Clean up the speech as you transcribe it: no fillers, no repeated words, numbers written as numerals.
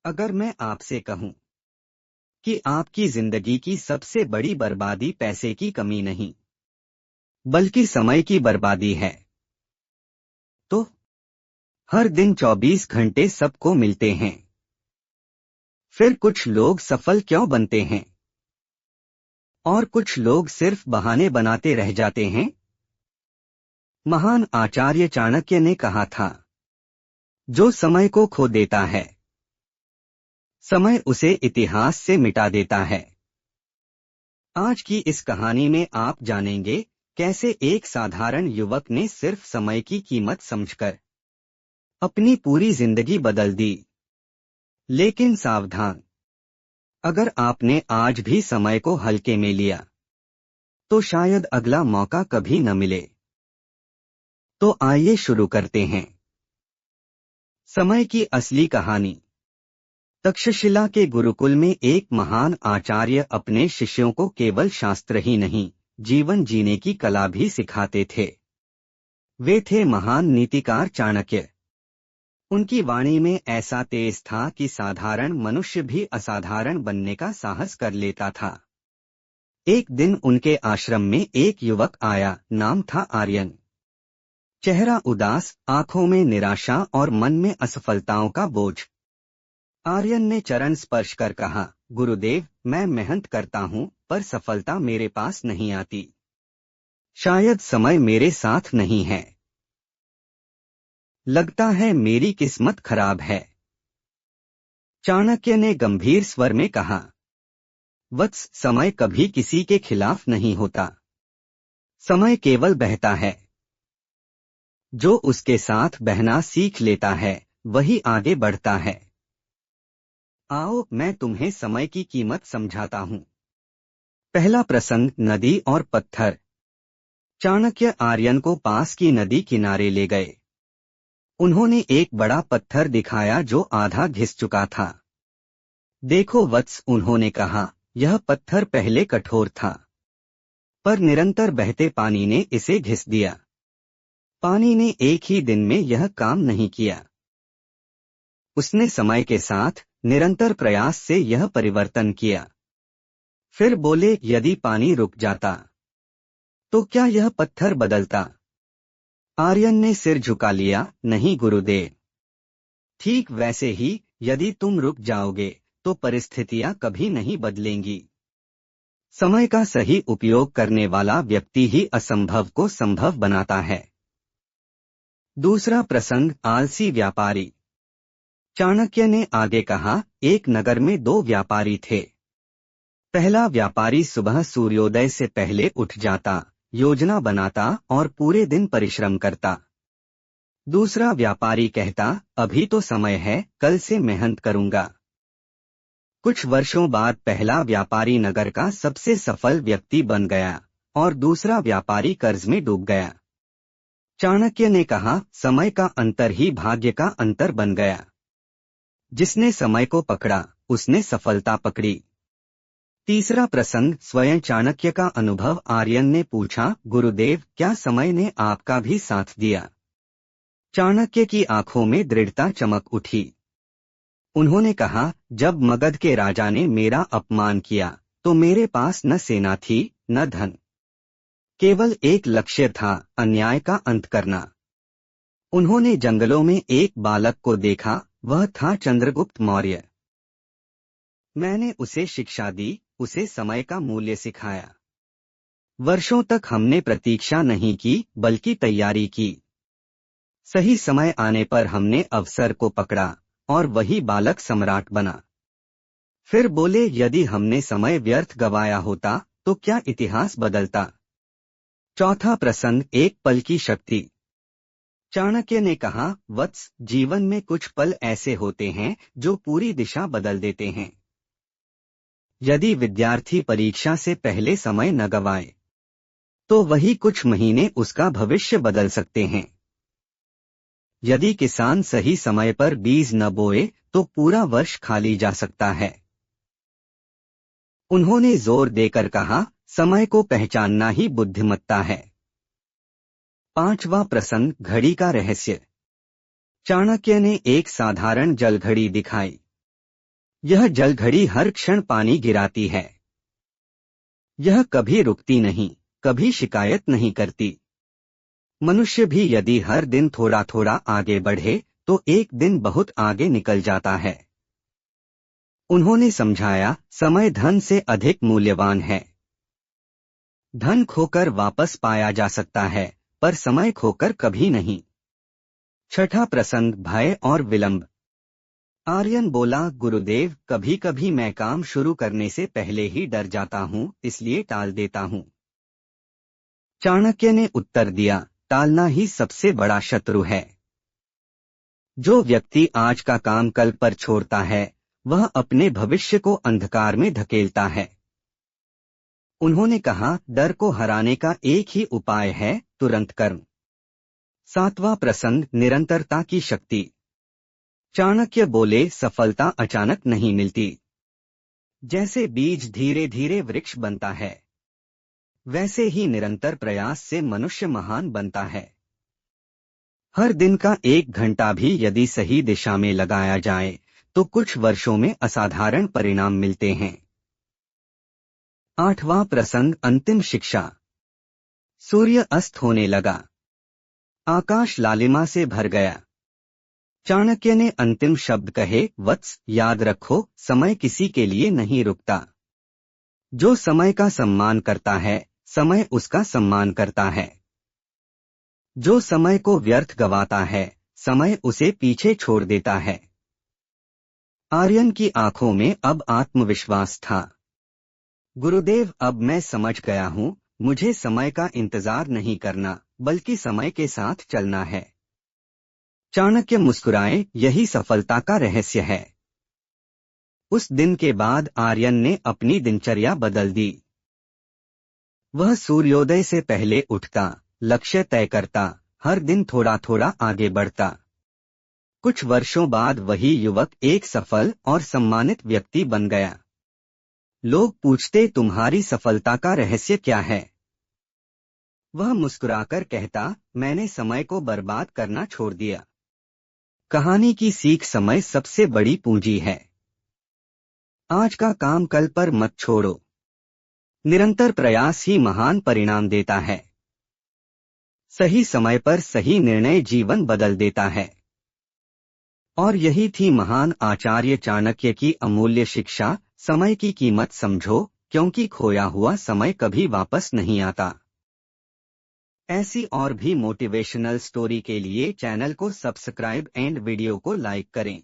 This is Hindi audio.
अगर मैं आपसे कहूं कि आपकी जिंदगी की सबसे बड़ी बर्बादी पैसे की कमी नहीं, बल्कि समय की बर्बादी है, तो हर दिन 24 घंटे सबको मिलते हैं। फिर कुछ लोग सफल क्यों बनते हैं और कुछ लोग सिर्फ बहाने बनाते रह जाते हैं? महान आचार्य चाणक्य ने कहा था, जो समय को खो देता है, समय उसे इतिहास से मिटा देता है। आज की इस कहानी में आप जानेंगे कैसे एक साधारण युवक ने सिर्फ समय की कीमत समझकर अपनी पूरी जिंदगी बदल दी। लेकिन सावधान, अगर आपने आज भी समय को हल्के में लिया, तो शायद अगला मौका कभी न मिले। तो आइए शुरू करते हैं समय की असली कहानी। तक्षशिला के गुरुकुल में एक महान आचार्य अपने शिष्यों को केवल शास्त्र ही नहीं, जीवन जीने की कला भी सिखाते थे। वे थे महान नीतिकार चाणक्य। उनकी वाणी में ऐसा तेज था कि साधारण मनुष्य भी असाधारण बनने का साहस कर लेता था। एक दिन उनके आश्रम में एक युवक आया, नाम था आर्यन। चेहरा उदास, आंखों में निराशा और मन में असफलताओं का बोझ। आर्यन ने चरण स्पर्श कर कहा, गुरुदेव, मैं मेहनत करता हूँ, पर सफलता मेरे पास नहीं आती। शायद समय मेरे साथ नहीं है। लगता है मेरी किस्मत खराब है। चाणक्य ने गंभीर स्वर में कहा, वत्स, समय कभी किसी के खिलाफ नहीं होता। समय केवल बहता है। जो उसके साथ बहना सीख लेता है, वही आगे बढ़ता है। आओ, मैं तुम्हें समय की कीमत समझाता हूँ। पहला प्रसंग, नदी और पत्थर। चाणक्य आर्यन को पास की नदी किनारे ले गए। उन्होंने एक बड़ा पत्थर दिखाया जो आधा घिस चुका था। देखो वत्स, उन्होंने कहा, यह पत्थर पहले कठोर था, पर निरंतर बहते पानी ने इसे घिस दिया। पानी ने एक ही दिन में यह काम नहीं किया। उसने समय के साथ निरंतर प्रयास से यह परिवर्तन किया। फिर बोले, यदि पानी रुक जाता तो क्या यह पत्थर बदलता? आर्यन ने सिर झुका लिया, नहीं गुरुदेव। ठीक वैसे ही, यदि तुम रुक जाओगे तो परिस्थितियां कभी नहीं बदलेंगी। समय का सही उपयोग करने वाला व्यक्ति ही असंभव को संभव बनाता है। दूसरा प्रसंग, आलसी व्यापारी। चाणक्य ने आगे कहा, एक नगर में दो व्यापारी थे। पहला व्यापारी सुबह सूर्योदय से पहले उठ जाता, योजना बनाता और पूरे दिन परिश्रम करता। दूसरा व्यापारी कहता, अभी तो समय है, कल से मेहनत करूंगा। कुछ वर्षों बाद पहला व्यापारी नगर का सबसे सफल व्यक्ति बन गया और दूसरा व्यापारी कर्ज में डूब गया। चाणक्य ने कहा, समय का अंतर ही भाग्य का अंतर बन गया। जिसने समय को पकड़ा, उसने सफलता पकड़ी। तीसरा प्रसंग, स्वयं चाणक्य का अनुभव। आर्यन ने पूछा, गुरुदेव, क्या समय ने आपका भी साथ दिया? चाणक्य की आंखों में दृढ़ता चमक उठी। उन्होंने कहा, जब मगध के राजा ने मेरा अपमान किया, तो मेरे पास न सेना थी, न धन। केवल एक लक्ष्य था, अन्याय का अंत करना। उन्होंने जंगलों में एक बालक को देखा, वह था चंद्रगुप्त मौर्य। मैंने उसे शिक्षा दी, उसे समय का मूल्य सिखाया। वर्षों तक हमने प्रतीक्षा नहीं की, बल्कि तैयारी की। सही समय आने पर हमने अवसर को पकड़ा और वही बालक सम्राट बना। फिर बोले, यदि हमने समय व्यर्थ गवाया होता तो क्या इतिहास बदलता? चौथा प्रसंग, एक पल की शक्ति। चाणक्य ने कहा, वत्स, जीवन में कुछ पल ऐसे होते हैं जो पूरी दिशा बदल देते हैं। यदि विद्यार्थी परीक्षा से पहले समय न गवाए, तो वही कुछ महीने उसका भविष्य बदल सकते हैं। यदि किसान सही समय पर बीज न बोए, तो पूरा वर्ष खाली जा सकता है। उन्होंने जोर देकर कहा, समय को पहचानना ही बुद्धिमत्ता है। पांचवा प्रसंग, घड़ी का रहस्य। चाणक्य ने एक साधारण जलघड़ी दिखाई। यह जलघड़ी हर क्षण पानी गिराती है। यह कभी रुकती नहीं, कभी शिकायत नहीं करती। मनुष्य भी यदि हर दिन थोड़ा थोड़ा आगे बढ़े तो एक दिन बहुत आगे निकल जाता है। उन्होंने समझाया, समय धन से अधिक मूल्यवान है। धन खोकर वापस पाया जा सकता है, पर समय खोकर कभी नहीं। छठा प्रसंग, भय और विलंब। आर्यन बोला, गुरुदेव, कभी कभी मैं काम शुरू करने से पहले ही डर जाता हूँ, इसलिए टाल देता हूँ। चाणक्य ने उत्तर दिया, टालना ही सबसे बड़ा शत्रु है। जो व्यक्ति आज का काम कल पर छोड़ता है, वह अपने भविष्य को अंधकार में धकेलता है। उन्होंने कहा, डर को हराने का एक ही उपाय है, तुरंत कर्म। सातवां प्रसंग, निरंतरता की शक्ति। चाणक्य बोले, सफलता अचानक नहीं मिलती। जैसे बीज धीरे धीरे वृक्ष बनता है, वैसे ही निरंतर प्रयास से मनुष्य महान बनता है। हर दिन का 1 घंटा भी यदि सही दिशा में लगाया जाए तो कुछ वर्षों में असाधारण परिणाम मिलते हैं। आठवां प्रसंग, अंतिम शिक्षा। सूर्य अस्त होने लगा। आकाश लालिमा से भर गया। चाणक्य ने अंतिम शब्द कहे, वत्स, याद रखो, समय किसी के लिए नहीं रुकता। जो समय का सम्मान करता है, समय उसका सम्मान करता है। जो समय को व्यर्थ गवाता है, समय उसे पीछे छोड़ देता है। आर्यन की आंखों में अब आत्मविश्वास था। गुरुदेव, अब मैं समझ गया हूँ, मुझे समय का इंतजार नहीं करना, बल्कि समय के साथ चलना है। चाणक्य मुस्कुराए, यही सफलता का रहस्य है। उस दिन के बाद आर्यन ने अपनी दिनचर्या बदल दी। वह सूर्योदय से पहले उठता, लक्ष्य तय करता, हर दिन थोड़ा थोड़ा आगे बढ़ता। कुछ वर्षों बाद वही युवक एक सफल और सम्मानित व्यक्ति बन गया। लोग पूछते, तुम्हारी सफलता का रहस्य क्या है? वह मुस्कुराकर कहता, मैंने समय को बर्बाद करना छोड़ दिया। कहानी की सीख, समय सबसे बड़ी पूंजी है। आज का काम कल पर मत छोड़ो। निरंतर प्रयास ही महान परिणाम देता है। सही समय पर सही निर्णय जीवन बदल देता है। और यही थी महान आचार्य चाणक्य की अमूल्य शिक्षा, समय की कीमत समझो, क्योंकि खोया हुआ समय कभी वापस नहीं आता। ऐसी और भी मोटिवेशनल स्टोरी के लिए चैनल को सब्सक्राइब एंड वीडियो को लाइक करें।